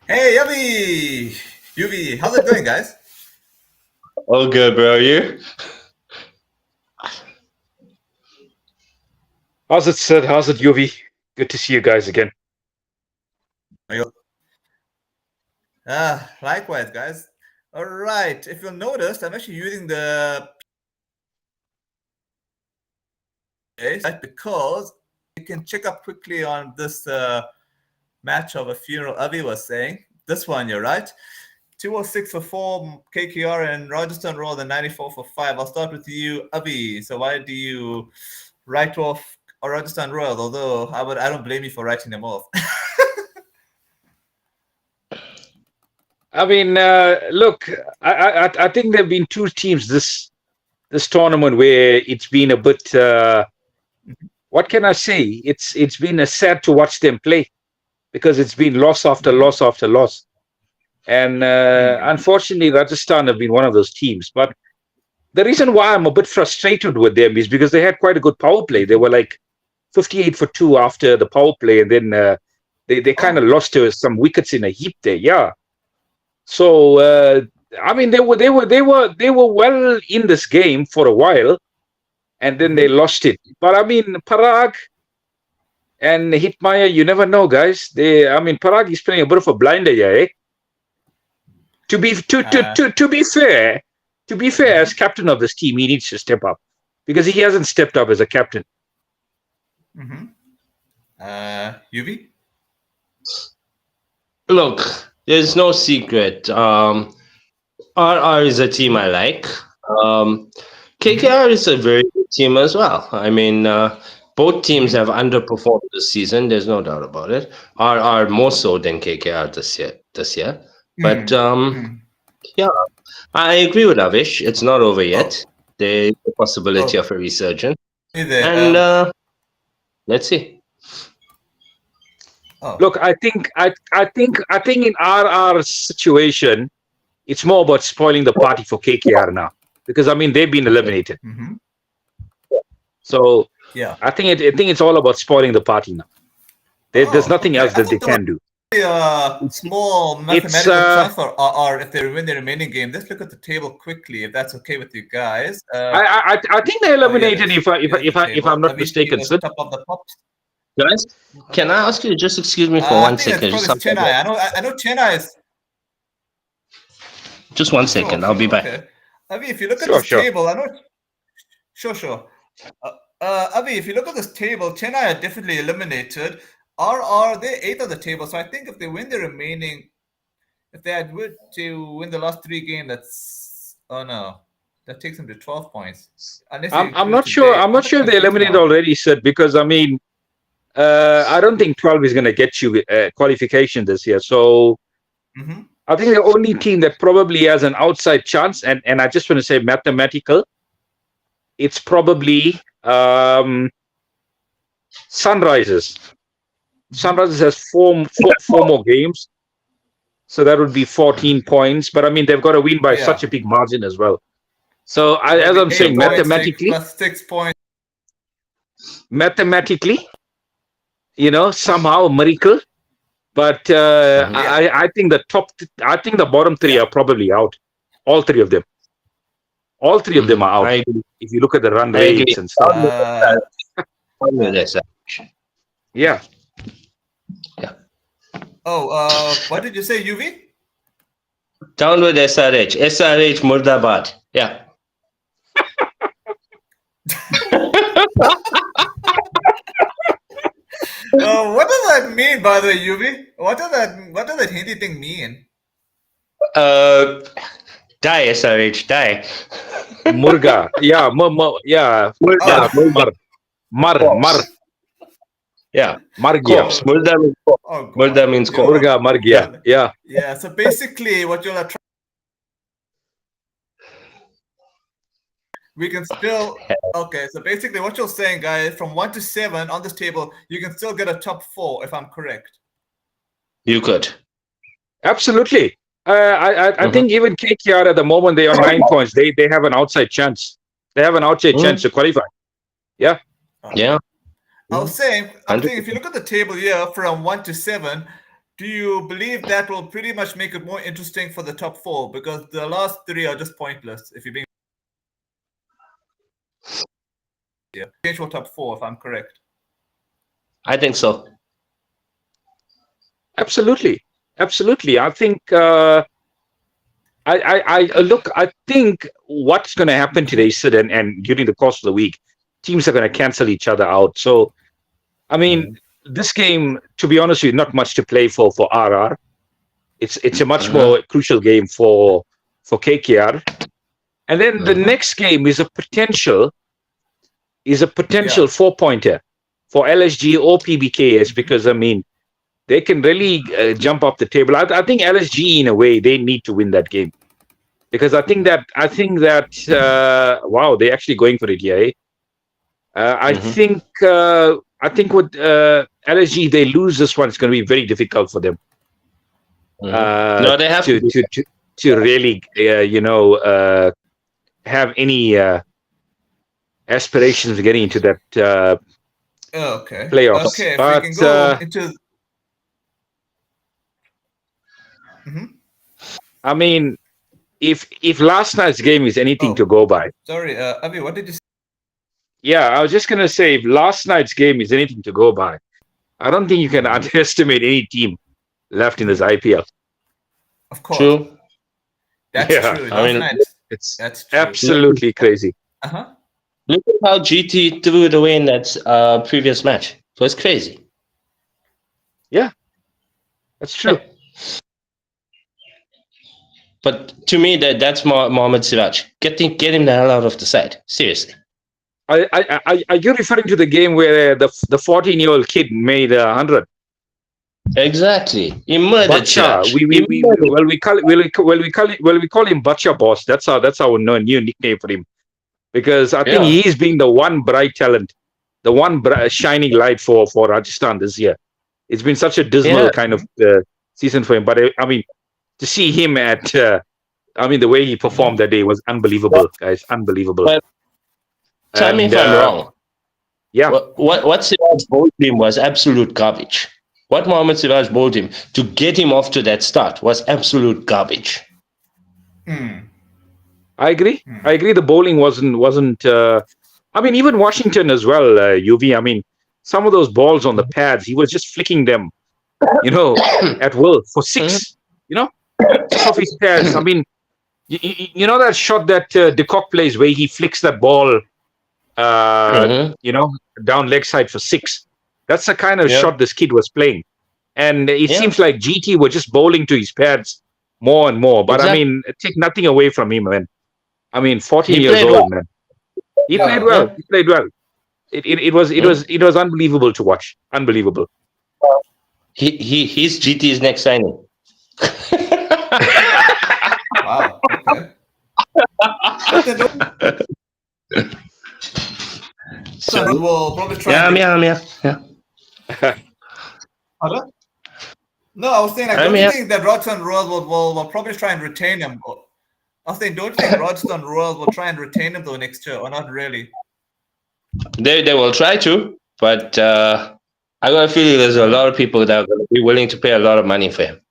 Hey, Yavi! Yuvi, how's it going, guys? All good, bro. You? How's it, Sid? How's it, UV? Good to see you guys again. Are you- likewise, guys. All right. If you'll notice, I'm actually using the right, because you can check up quickly on this match of a funeral Avi was saying. This one, you're right. 206 for 4, KKR and Rajasthan Royals, and 94 for 5. I'll start with you, Avi. So why do you write off Rajasthan Royals? Although I don't blame you for writing them off. I mean, look, I think there have been two teams this tournament where it's been a bit. What can I say? It's been a sad to watch them play because it's been loss after loss after loss, and unfortunately, Rajasthan have been one of those teams. But the reason why I'm a bit frustrated with them is because they had quite a good power play. They were like 58 for 2 after the power play, and then they kind of lost to some wickets in a heap there. Yeah. So I mean, they were well in this game for a while, and then they lost it. But I mean, Parag and Hitmaya, you never know, guys. I mean, Parag is playing a bit of a blinder, yeah. Eh? To be fair, as captain of this team, he needs to step up because he hasn't stepped up as a captain. Yuvi? Look, there's no secret. RR is a team I like. KKR is a very good team as well. I mean, both teams have underperformed this season. There's no doubt about it. RR more so than KKR this year. But yeah, I agree with Avish. It's not over yet. There's a possibility of a resurgence, and let's see. Look, I think in RR's situation, it's more about spoiling the party for KKR now because I mean they've been eliminated. So yeah, I think it's all about spoiling the party now. There's nothing else that they can do. Small mathematical chance for RR if they win the remaining game. Let's look at the table quickly, if that's okay with you guys. I think they're eliminated if I'm not mistaken. Top of the pops. Guys, can I ask you to just excuse me for 1 second? I know Chennai is. Just 1 second. I'll be back. Okay. Avi, if you look at this table, I know. Sure. Avi, if you look at this table, Chennai are definitely eliminated. RR, they're 8th of the table. So I think if they win the remaining, if they had to win the last 3 games, that takes them to 12 points. I'm not sure. I'm not sure if they eliminated already, Sid, because I mean, I don't think 12 is going to get you qualification this year. So I think the only team that probably has an outside chance, and I just want to say mathematical, it's probably Sunrisers. Sunrisers has four more games. So that would be 14 points. But I mean, they've got to win by such a big margin as well. So as I'm saying, mathematically, plus 6 points. Mathematically, somehow a miracle. But I think the bottom 3 are probably out. All 3 of them. All 3 of them are out. If you look at the run rates and stuff. Yeah. Oh, what did you say, UV? Down with SRH. SRH Murdabad. Yeah. What does that mean, by the way, UV? What does that Hindi thing mean? Die, SRH, die. Murga. Yeah. Yeah. Mar. Yeah. Margya. Murda means corpse. Murda means corpse. Murga, Margya. Yeah. Yeah. So basically, what you'll try. We can still okay. So basically, what you're saying, guys, from 1 to 7 on this table, you can still get a top 4, if I'm correct. You could. Absolutely. I think even KKR at the moment they are 9 points. They have an outside chance. They have an outside chance to qualify. Yeah. Yeah. I was saying, if you look at the table here from 1 to 7, do you believe that will pretty much make it more interesting for the top four? Because the last three are just pointless. If you're being change for top four, if I'm correct. I think so. Absolutely. I think look. I think what's going to happen today, Sid, and during the course of the week, teams are going to cancel each other out. So, I mean, this game, to be honest with you, not much to play for RR. It's a much more crucial game for KKR. And then the next game is a potential 4-pointer for LSG or PBKS, because I mean, they can really jump up the table. I think LSG, in a way, they need to win that game, because I think that wow, they're actually going for it here. Eh? I think with LSG, they lose this one, it's going to be very difficult for them. No, they have to really have any aspirations of getting into that playoffs. Okay, but if we can go into. I mean, if last night's game is anything to go by. Sorry, Avi, what did you say? Yeah, I was just going to say, if last night's game is anything to go by, I don't think you can underestimate any team left in this IPL. Of course. True. That's true. That's true. Absolutely crazy. Look at how GT threw it away in that previous match. It was crazy. Yeah, that's true. Yeah. But to me, that's Mohammad Siraj. Get him the hell out of the side. Seriously. Are you referring to the game where the 14-year-old kid made 100? Exactly. He murdered Siraj. We call him Bacha Boss. That's our new nickname for him, because I think he's being the one bright talent, the one shining light for Rajasthan this year. It's been such a dismal kind of season for him, but I mean, to see him at, the way he performed that day was unbelievable, guys. Unbelievable. Well, tell me if I'm wrong. Yeah. What Siraj bowled him was absolute garbage. What Mohammad Siraj bowled him to get him off to that start was absolute garbage. I agree. The bowling wasn't. Even Washington as well. UV. I mean, some of those balls on the pads, he was just flicking them, at will for six. Off his pads. I mean, you know that shot that De Kock plays where he flicks that ball, down leg side for six. That's the kind of shot this kid was playing. And it seems like GT were just bowling to his pads more and more. But I mean, take nothing away from him, man. I mean, 14 years old, man. He played well. He played well. It was unbelievable to watch. Unbelievable. He's GT's next signing. Wow. Okay. So we'll probably try. Yeah. Pardon? No, I was saying, don't you think that Rajasthan Royals will probably try and retain him? I was saying, don't you think Rajasthan Royals will try and retain him though next year, or not really? They will try to, but I got a feeling there's a lot of people that are going to be willing to pay a lot of money for him.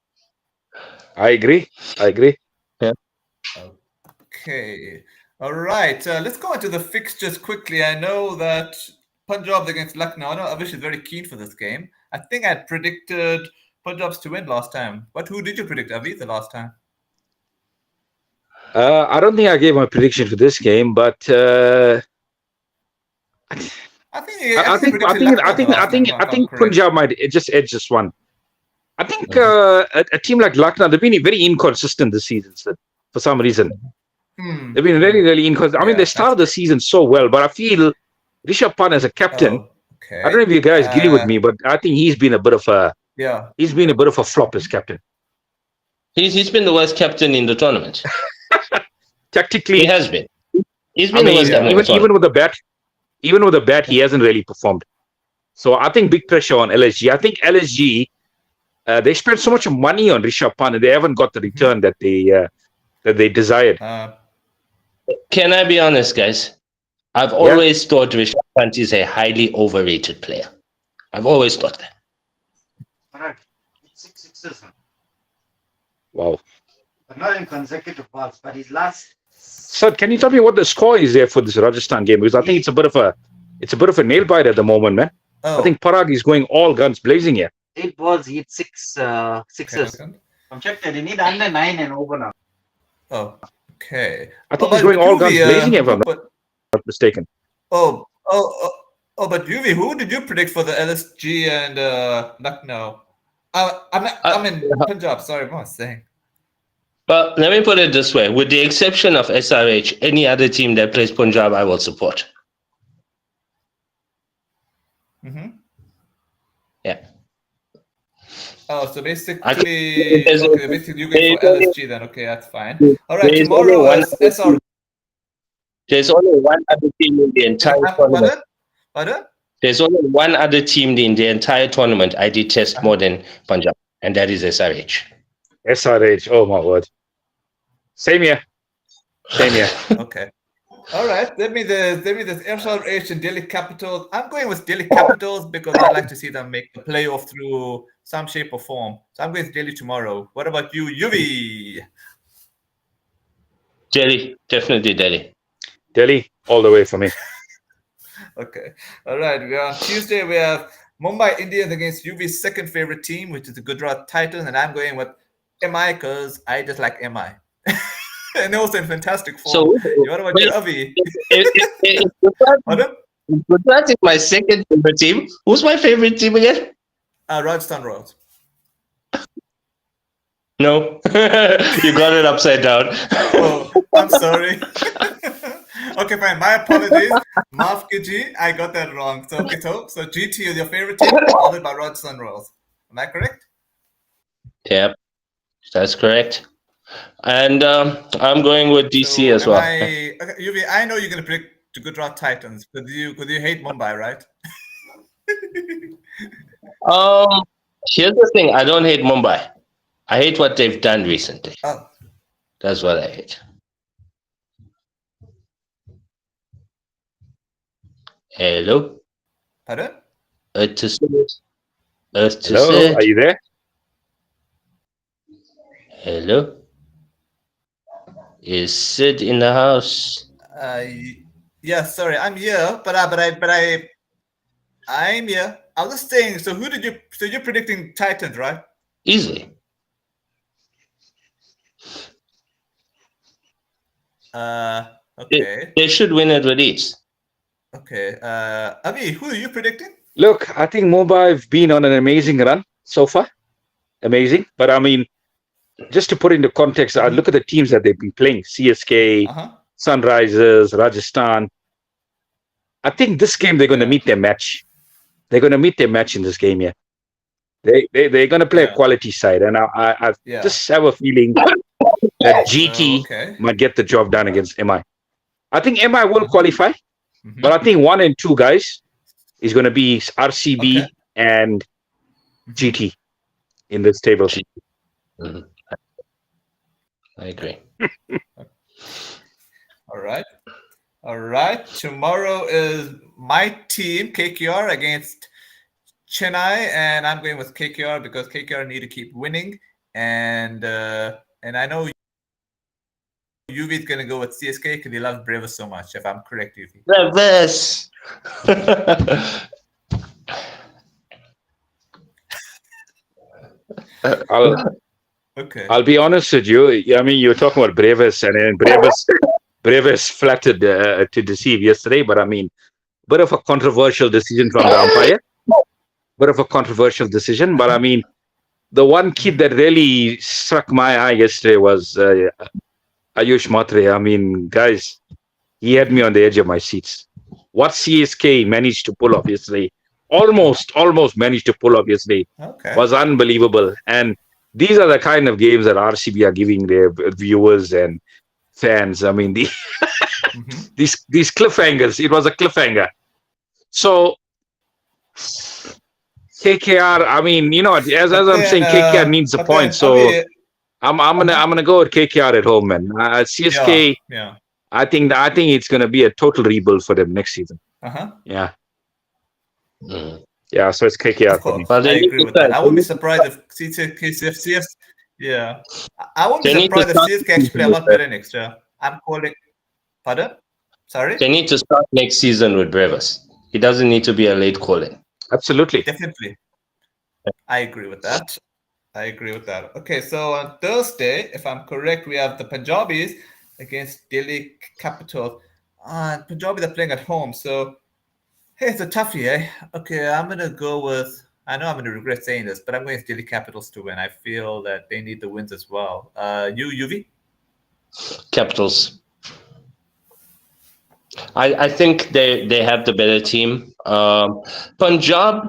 I agree. Yeah. Okay. All right. Let's go into the fixtures quickly. I know that Punjab against Lucknow. I know Avish is very keen for this game. I think I predicted Punjabs to win last time. But who did you predict, Avi, the last time? I don't think I gave my prediction for this game, but I think Punjab might just edge this one. I think a team like Lucknow, they've been very inconsistent this season, for some reason. They've been really, really inconsistent. I mean, they started the season so well, but I feel Rishabh Pant as a captain. I don't know if you guys agree with me, but I think he's been a bit of a flop as captain. He's been the worst captain in the tournament. Tactically, he has been. He's been the worst captain. Even with the bat, he hasn't really performed. So I think big pressure on LSG. I think LSG, they spent so much money on Rishabh Pant, and they haven't got the return that they desired. Can I be honest, guys? I've always thought Rishabh Pant is a highly overrated player. I've always thought that. losses. Wow. But not in consecutive balls, but his last. So, can you tell me what the score is there for this Rajasthan game? Because I think it's a bit of a nail biter at the moment, man. Oh, I think Parag is going all guns blazing here. 8 balls, he hit sixes. I'm checked that. He need under 9 and over now. Oh, okay. I think he's going all guns blazing, if I'm not mistaken. Oh, but Yuvi, who did you predict for the LSG and Lucknow? I'm in Punjab. Sorry, what was I saying? But let me put it this way: with the exception of SRH, any other team that plays Punjab, I will support. Mm-hmm. Yeah. Oh, so basically, basically you go for LSG then. Okay, that's fine. All right, tomorrow is SR. There's only one other team in the entire tournament. Pardon? There's only one other team in the entire tournament I detest more than Punjab, and that is SRH. SRH, oh my word. Same here. Okay. All right. Let me the SRH and Delhi Capitals. I'm going with Delhi Capitals because I'd like to see them make the playoff through some shape or form. So I'm going with Delhi tomorrow. What about you, Yuvi? Delhi, definitely Delhi. Delhi, all the way for me. Okay. All right. On Tuesday, we have Mumbai Indians against UV's second favorite team, which is the Gujarat Titans. And I'm going with MI because I just like MI. And also in fantastic form. So, what about you, Avi? Gujarat is my second favorite team. Who's my favorite team again? Rajasthan Royals. No. You got it upside down. Oh, I'm sorry. Okay, fine. My apologies. Maaf Kiji, I got that wrong. So GT is your favorite team, followed by Rajasthan Royals. Am I correct? Yep, that's correct. And I'm going with DC as well. Okay, Yuvi, I know you're going to predict the Gujarat Titans because you hate Mumbai, right? Here's the thing: I don't hate Mumbai. I hate what they've done recently. Oh. That's what I hate. Hello? Pardon? Hello, are you there? Hello? Is Sid in the house? Yeah, sorry, I'm here, but I'm here. I was just saying. So you're predicting Titans, right? Easily. Okay. They should win it with ease. Okay. Avi, who are you predicting? Look, I think Mumbai have been on an amazing run so far. Amazing. But I mean, just to put into context, I look at the teams that they've been playing. CSK, Sunrisers, Rajasthan. I think this game they're going to meet their match. They're going to meet their match in this game, yeah. They're going to play a quality side. And I just have a feeling that GT might get the job done against MI. I think MI will qualify. But I think 1 and 2 guys is going to be RCB and GT in this table. Mm-hmm. I agree. All right. Tomorrow is my team, KKR, against Chennai, and I'm going with KKR because KKR need to keep winning. And I know UV is going to go with CSK because he loves Bravers so much, if I'm correct, UV. Bravers! I'll be honest with you. I mean, you're talking about Bravers, and then Bravers flattered to deceive yesterday, but I mean, bit of a controversial decision from the umpire. But I mean, the one kid that really struck my eye yesterday was Ayush Matre. I mean, guys, he had me on the edge of my seats. What CSK managed to pull off yesterday, almost managed to pull off yesterday, was unbelievable. And these are the kind of games that RCB are giving their viewers and fans. I mean, these cliffhangers. It was a cliffhanger. So KKR. I mean, you know, as I'm saying, KKR needs a point. So I'm gonna go with KKR at home, man. CSK. Yeah. I think it's gonna be a total rebuild for them next season. Yeah. Yeah, so it's KKR Of for me. course, But I they need agree to with that. start. I wouldn't be surprised if CF, yeah. I wouldn't be They need to surprised if start CSK actually play a lot better next year. I'm calling. Pardon? Sorry? They need to start next season with Brevis. He doesn't need to be a late calling. Absolutely. Definitely. I agree with that. Okay, so on Thursday, if I'm correct, we have the Punjabis against Delhi Capital. And Punjabis are playing at home, so hey, it's a toughie, eh? Okay, I'm gonna go with. I know I'm gonna regret saying this, but I'm going with Delhi Capitals to win. I feel that they need the wins as well. UV? Capitals. I think they have the better team. Punjab,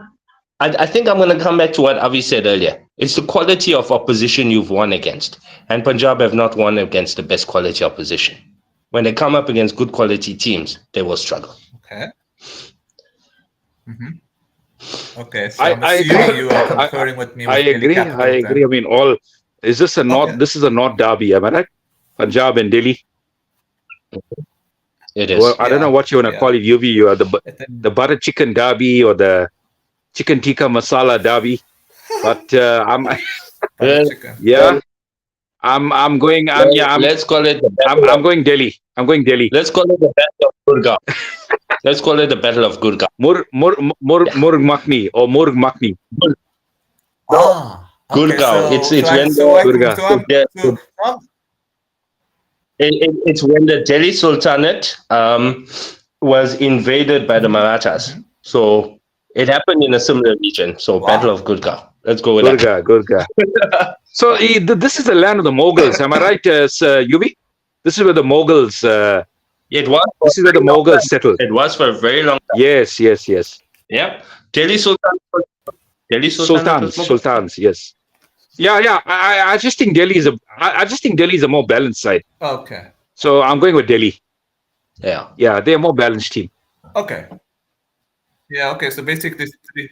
I think I'm going to come back to what Avi said earlier. It's the quality of opposition you've won against. And Punjab have not won against the best quality opposition. When they come up against good quality teams, they will struggle. Okay. Okay, so I'm assuming you are concurring with me with I Delhi agree. Capitals. I agree. Then. I mean, is this a North? Okay. This is a North derby, am I right? Punjab and Delhi. It is. Well, I don't know what you want to call it, UV. You are the butter chicken derby or the chicken tikka masala derby. But I'm Well, I'm going. let's call it the I'm going Delhi. I'm going Delhi. Let's call it the Battle of Gurgaon. Let's call it the Battle of Gurgaon. Murg Makhni or Murg Makhni. Okay, Gurgaon. It's when the Delhi Sultanate was invaded by the Marathas. So it happened in a similar region. So Battle of Gurgaon. Let's go with that. Gurgaon. So this is the land of the Mughals. Am I right, Yuvi? This is where the Mughals. It was. This is where the Mughals settled. It was for a very long time. Yes. Yeah. Delhi Sultans. Sultans. Yes. Yeah. I just think Delhi is a more balanced side. Okay. So I'm going with Delhi. Yeah. Yeah, they're a more balanced team. Okay. Yeah. Okay. So basically, three.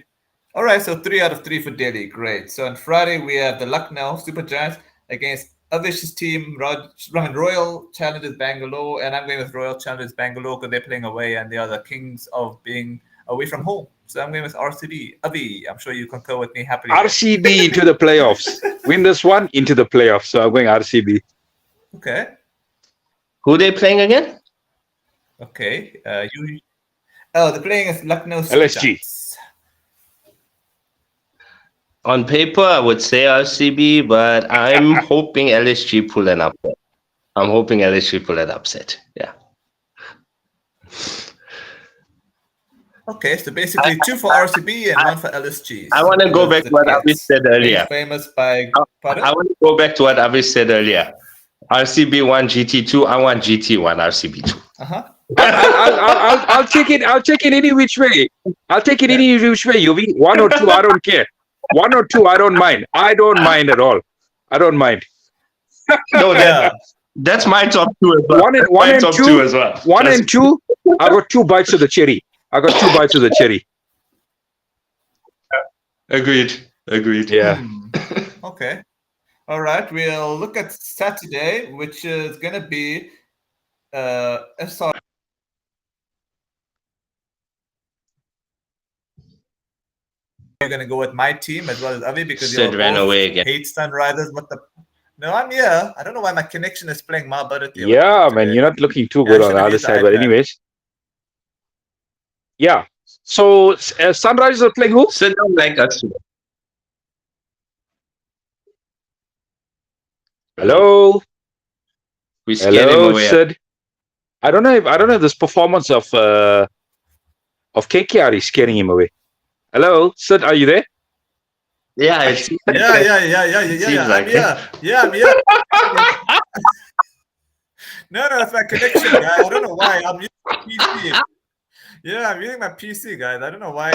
All right. So 3 out of 3 for Delhi. Great. So on Friday we have the Lucknow Super Giants against Avish's team, Royal Challengers Bangalore, and I'm going with Royal Challengers Bangalore because they're playing away and they are the kings of being away from home. So I'm going with RCB. Avi, I'm sure you concur with me happily. RCB into the playoffs. Win this one into the playoffs. So I'm going RCB. Okay. Who are they playing again? Okay. They're playing as Lucknow LSG. Giants. On paper, I would say RCB, but I'm hoping LSG pull an upset. Yeah. Okay, so basically 2 for RCB and 1 for LSG. I want to go back to what Avish said earlier. Famous by. I want to go back to what Avish said earlier. RCB 1, GT 2. I want GT 1, RCB 2. I'll take it. I'll take it any which way. UV 1 or 2. I don't care. 1 or 2. I don't mind. I don't mind at all. I don't mind. No, that's my top 2 as well. 1 and 2 as well. 1 and 2. I got 2 bites of the cherry. Agreed. Yeah. Okay. All right. We'll look at Saturday, which is going to be sorry. You're going to go with my team as well as Avi because you ran away again. Hate Sunrisers. No, I'm here. I don't know why my connection is playing my butter. Yeah, man, you're not looking too good on the other side. But anyways, yeah. So Sunrisers are playing who? Sid don't like us. Hello. We scared him away. Sid. I don't know if this performance of KKR is scaring him away. Hello, Sid, are you there? Yeah, I'm here. No, it's my connection, guys. I don't know why. I'm using my PC. Yeah, I'm using my PC, guys. I don't know why.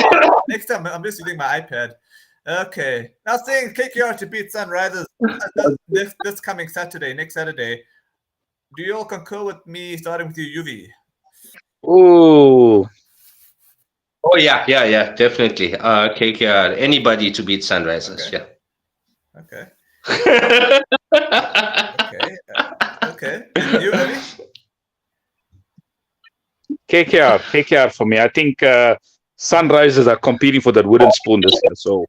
Next time, I'm just using my iPad. Okay. Now saying KKR to beat Sunrisers this coming Saturday, next Saturday. Do you all concur with me, starting with you, UV? Oh yeah, definitely. KKR, anybody to beat Sunrisers, okay. Okay. Okay. And you, Avi? KKR for me. I think Sunrisers are competing for that wooden spoon this year. So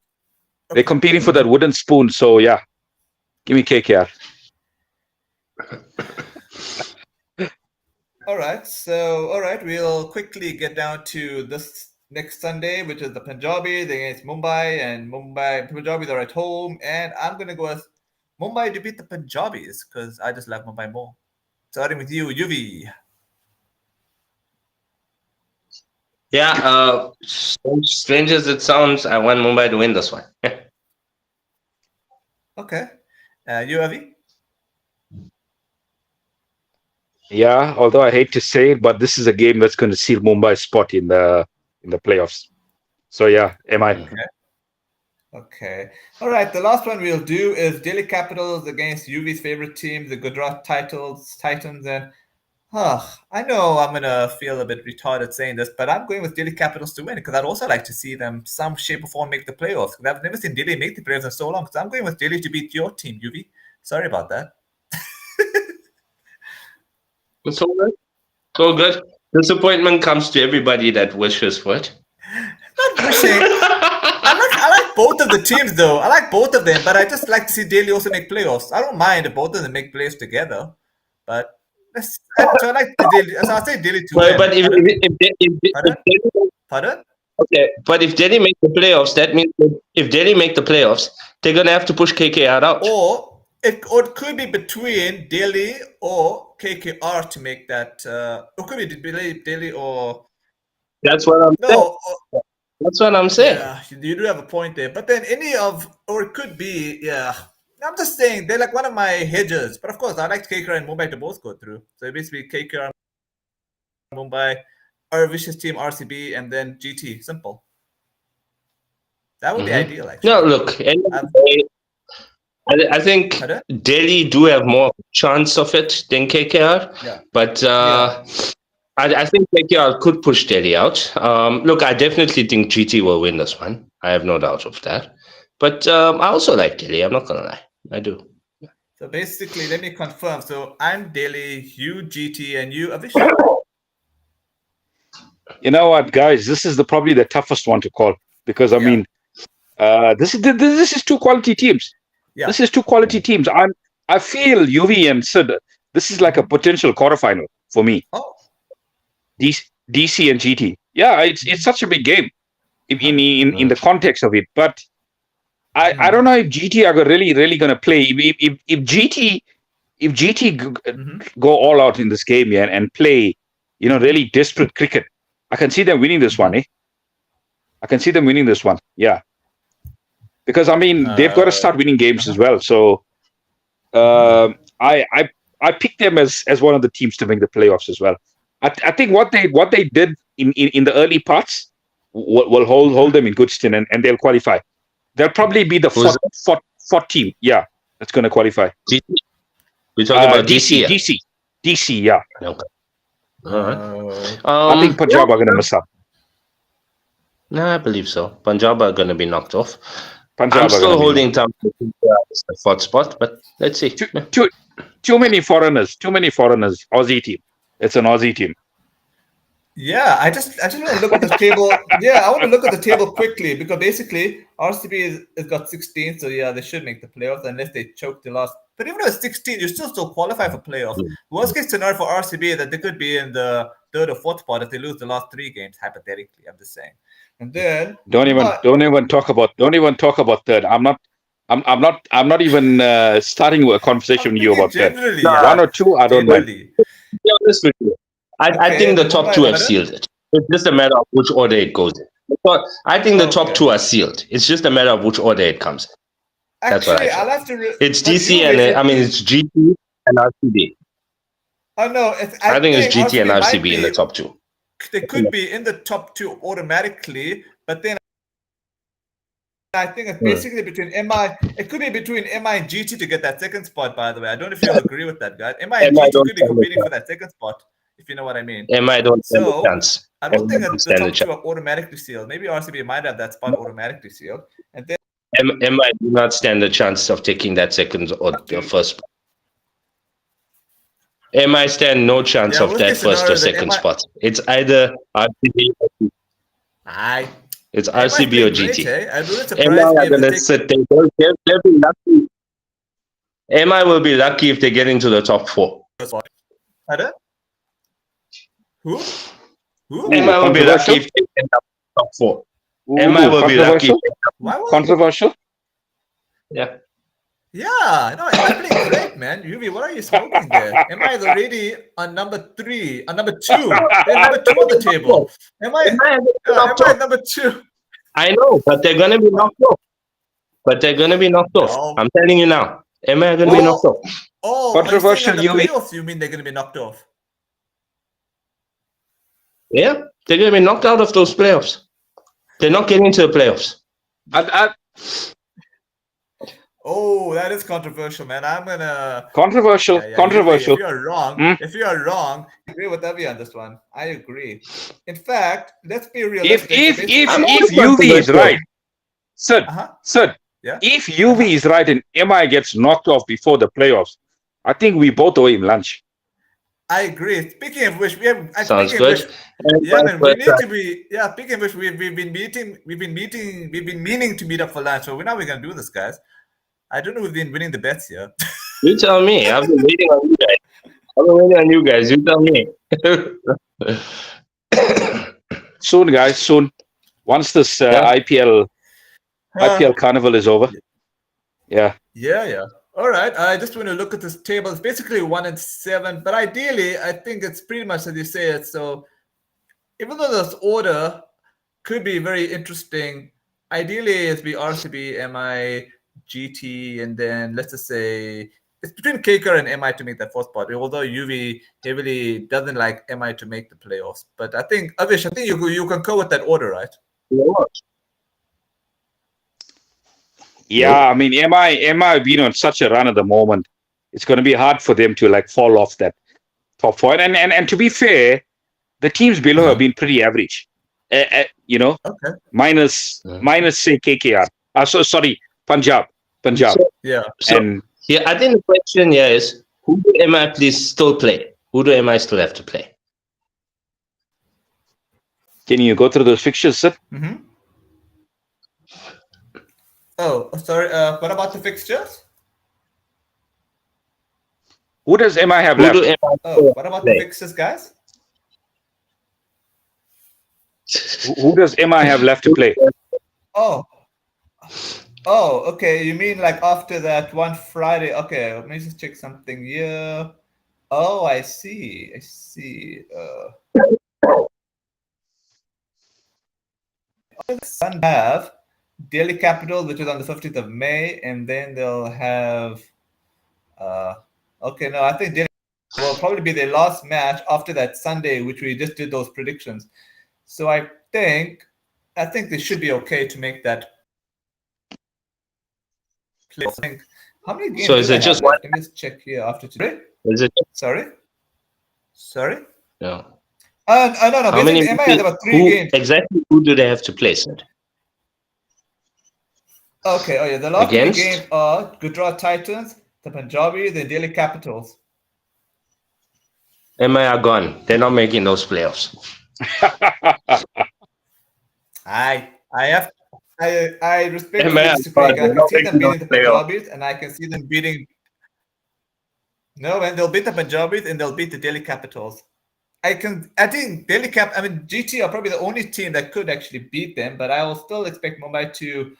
they're competing for that wooden spoon. So yeah, give me KKR. All right. We'll quickly get down to this next Sunday, which is the Punjabis against Mumbai, and Punjabis are at home, and I'm gonna go with Mumbai to beat the Punjabis because I just love Mumbai more. Starting with you, Yuvi. Yeah, so strange as it sounds, I want Mumbai to win this one. Okay. You, Avi? Yeah, although I hate to say it, but this is a game that's going to seal Mumbai's spot in the playoffs. So yeah, MI. Okay. All right. The last one we'll do is Delhi Capitals against Yuvi's favorite team, the Gujarat Titans, and I know I'm gonna feel a bit retarded saying this, but I'm going with Delhi Capitals to win because I'd also like to see them some shape or form make the playoffs. I've never seen Delhi make the playoffs in so long, so I'm going with Delhi to beat your team, Yuvi. Sorry about that. It's all good. It's all good. Disappointment comes to everybody that wishes for it. Not wishing. I like both of the teams though. I like both of them, but I just like to see Delhi also make playoffs. I don't mind if both of them make playoffs together, but so I like the Delhi. So I'll say Delhi to win. But if Pardon? Okay, but if Delhi make the playoffs, that means that if Delhi make the playoffs, they're gonna have to push KKR out. Or it could be between Delhi or KKR to make that. It could be Delhi or. That's what I'm saying. That's what I'm saying. Yeah, you do have a point there. But then or it could be, yeah. I'm just saying they're like one of my hedges. But of course, I like KKR and Mumbai to both go through. So basically, KKR, Mumbai, Avish's team, RCB, and then GT. Simple. That would be ideal, actually. No, look, anyway, I think Delhi do have more chance of it than KKR. Yeah. But I think KKR could push Delhi out. Look, I definitely think GT will win this one. I have no doubt of that. But I also like Delhi. I'm not going to lie. I do. So basically, let me confirm. So I'm Delhi, you GT, and you Avish. You know what, guys? This is probably the toughest one to call because I mean, this is two quality teams. Yeah. This is two quality teams. I feel UV and Sid. This is like a potential quarterfinal for me. Oh. DC and GT. Yeah, it's such a big game in the context of it. But I don't know if GT are really going to play. If GT go all out in this game and play, really desperate cricket, I can see them winning this one. I can see them winning this one. Yeah, because I mean they've got to start winning games as well. So I picked them as one of the teams to make the playoffs as well. I think what they did in the early parts will hold them in good stead and they'll qualify. They'll probably be the fourth team. Yeah, that's going to qualify. DC? We're talking about DC. DC. Yeah. Okay. All right. I think Punjab are going to mess up. No, I believe so. Punjab are going to be knocked off. I'm still holding time to the fourth spot, but let's see. Too many foreigners. Aussie team. It's an Aussie team. Yeah, I just want to look at the table. Yeah, I want to look at the table quickly because basically RCB has got 16, so yeah, they should make the playoffs unless they choke the last. But even though it's 16, you still qualify for playoffs. Worst case scenario for RCB is that they could be in the third or fourth spot if they lose the last 3 games. Hypothetically, I'm just saying. And then don't even talk about third. I'm not even starting a conversation with you about third. One or two, I don't mind. Be honest with you. I think the top 2 have sealed it. It's just a matter of which order it goes in. I think the top 2 are sealed. It's just a matter of which order it comes in. That's what I I'll have to. It's DC and it's GT and RCB. Oh no, I think it's GT and RCB in the top 2. They could be in the top 2 automatically, but then I think it's basically between MI. It could be between MI and GT to get that second spot. By the way, I don't know if you'll agree with that, guys. MI and GT could be competing for that second spot, if you know what I mean. MI don't stand a chance. I don't think that the top 2 are automatically sealed. Maybe RCB might have that spot automatically sealed, and then MI do not stand a chance of taking that second or first spot. MI stand no chance of that first or second spot. It's either RCB or GT. It's MI RCB or great, GT. eh? I wouldn't MI surprise me are if going they to take. sit there. They'll be lucky. MI will be lucky if they get into the top 4. Pardon? Who? MI will be lucky if they end up top 4. MI will be lucky. Controversial? Yeah. Yeah, no, MI playing great, man. Yuvi, what are you smoking there? MI is already on number 3, on number 2. They're number 2 on the table. MI is number 2. I know, but they're going to be knocked off. No. I'm telling you now. MI are going to be knocked off. Oh, controversial, the playoffs, you mean they're going to be knocked off? Yeah, they're going to be knocked out of those playoffs. They're not getting to the playoffs. Oh, that is controversial, man. I'm gonna controversial. If you're wrong, I agree with Avi on this one. I agree. In fact, let's be realistic. If UV is right, Sid, yeah? if UV is right and MI gets knocked off before the playoffs, I think we both owe him lunch. I agree. Speaking of which, we have. Sounds good. Man, we need to be. Yeah, speaking of which, we've been meaning to meet up for lunch. So now we're gonna do this, guys. I don't know who's been winning the bets here. You tell me. I've been waiting on you guys. You tell me. Soon, guys. Soon. Once this IPL carnival is over. Yeah. Yeah. All right. I just want to look at this table. It's basically 1 and 7, but ideally, I think it's pretty much as you say it. So even though this order could be very interesting, ideally it's be RCB, MI, GT, and then let's just say it's between KKR and MI to make that 4th spot. Although UV heavily doesn't like MI to make the playoffs, but I think Avish, you concur with that order, right? Yeah, I mean MI being on such a run at the moment, it's going to be hard for them to fall off that top 4. And to be fair, the teams below have been pretty average. Minus say KKR. Sorry, Punjab. I think the question here is, who do MI still play? Who do MI still have to play? Can you go through those fixtures, sir? Mm-hmm. Oh, sorry. What about the fixtures? Who does MI have left? What about the fixtures, guys? Who does MI have left to play? Oh, okay. You mean like after that one Friday? Okay, let me just check something here. Oh, I see. Sun have Delhi Capital, which is on the 15th of May, and then they'll have. I think Delhi will probably be their last match after that Sunday, which we just did those predictions. So I think they should be okay to make that. How many games? So is it just one? Let me just check here after today. Is it? Sorry. No. No. How many? MI has about 3 games. Exactly. Who do they have to play, sir? Okay. Oh yeah. The last 3 games are Gujarat Titans, the Punjabis, the Delhi Capitals. MI are gone. They're not making those playoffs. I respect MI the disagree. I can see them beating the Punjabis, and I can see them beating. No, and they'll beat the Punjabis and they'll beat the Delhi Capitals. I think GT are probably the only team that could actually beat them, but I will still expect Mumbai to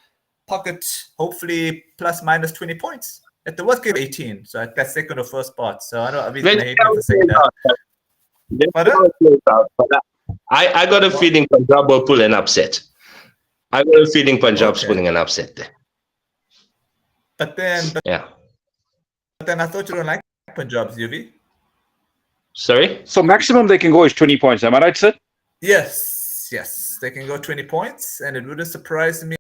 pocket hopefully plus minus 20 points. At the worst case, 18. So at that 2nd or 1st spot. So I know Avi's gonna hate me for saying that. I got a feeling Punjab will pull an upset. I got a feeling Punjab's pulling an upset there. But then I thought you don't like Punjab's, UV. Sorry? So maximum they can go is 20 points. Am I right, sir? Yes. They can go 20 points, and it wouldn't surprise me.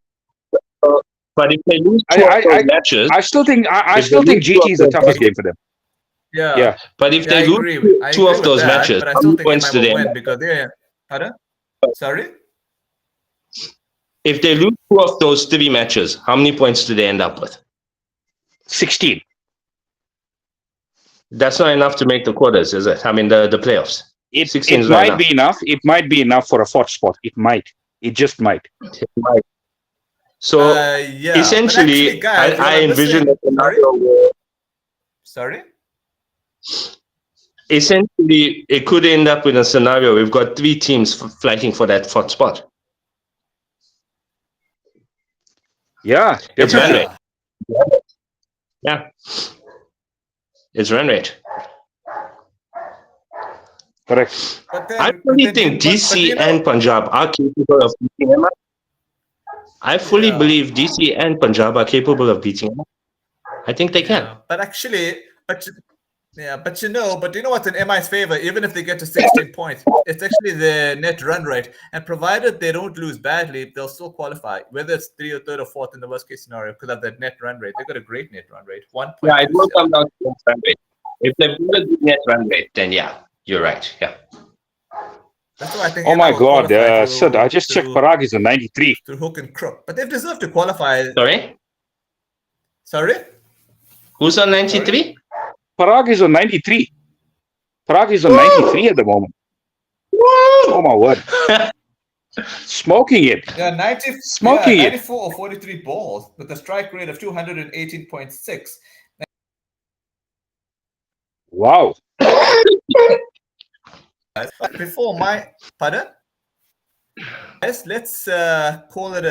But if they lose 2 of those matches, I still think GT is the toughest game for them. Yeah. But if they lose 2 of those matches, how many points do they win? Because pardon? Sorry? If they lose 2 of those 3 matches, how many points do they end up with? 16. That's not enough to make the quarters, is it? I mean, the playoffs. It might be enough. It might be enough for a 4th spot. It might. It just might. So yeah. essentially, Actually, guys, I envision a scenario where Sorry? essentially it could end up in a scenario we've got 3 teams fighting for that fourth spot. Yeah, It's run definitely. rate. Yeah. It's run rate. Correct. I fully think DC and Punjab are capable of beating MI. I fully believe DC and Punjab are capable of beating MI. I think they can. But actually, but you know what's in MI's favor? Even if they get to 16 points, it's actually the net run rate. And provided they don't lose badly, they'll still qualify. Whether it's 3 or 3rd or 4th in the worst case scenario, because of that net run rate. They've got a great net run rate. 1.2. Yeah, it will come down to net run rate. If they've got a good net run rate, then yeah, you're right. Yeah. That's why I think. Oh my God, Sid, I just checked. Parag is a 93. Through hook and crook, but they've deserved to qualify. Sorry? Who's on 93? Parag is on 93. Parag is on 93 at the moment. Oh my word. Smoking it. Yeah, 94 or 43 balls with a strike rate of 218.6. Wow. Before my pardon, guys, let's call it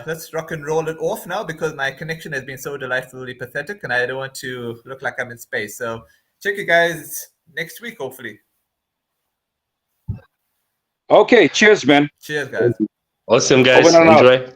let's rock and roll it off now, because my connection has been so delightfully pathetic and I don't want to look like I'm in space. So check you guys next week, hopefully. Okay, cheers, man. Cheers, guys. Awesome, guys. Enjoy.